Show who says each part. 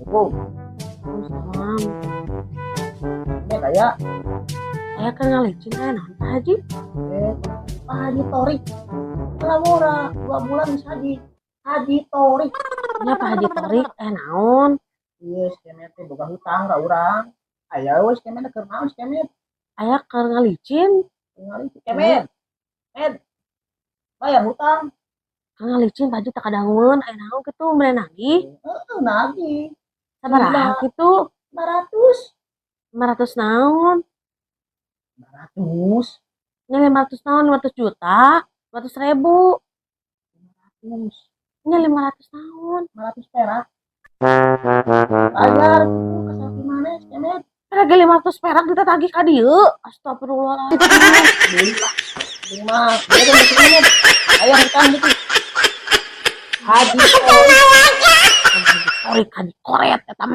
Speaker 1: Oh,
Speaker 2: Salam.
Speaker 1: ini kayak
Speaker 2: Saya kan ngalicin naon Pak Haji.
Speaker 1: Pak Haji Torik. Lamora 2 bulan bisa Haji Torik.
Speaker 2: Nya Pak Haji Torik naon?
Speaker 1: Iya, skemet teh boga hutang ka urang. Aya we skemet keur naon skemet?
Speaker 2: Aya keur ngalicin.
Speaker 1: Ningali skemet. Bayar hutang.
Speaker 2: Keur ngalicin Pak Haji teu kadangun naon kitu mere nagih.
Speaker 1: Heeh, nagih.
Speaker 2: Sabaraha kitu?
Speaker 1: 500.
Speaker 2: 500 naon?
Speaker 1: 500.
Speaker 2: Nya 500 naon? 500 juta? 500 ribu?
Speaker 1: 500.
Speaker 2: Nya 500 naon?
Speaker 1: 500 perak. Bayar gitu ka sapi maneh skemet.
Speaker 2: Harga 500 perak ditatagih ka dieu. Astagfirullahaladzim.
Speaker 1: Deui lah. Deui mah, dia kan skemet. Aya hutang gitu. Haji Torik.
Speaker 2: Haji Torik, Haji Koret eta mah.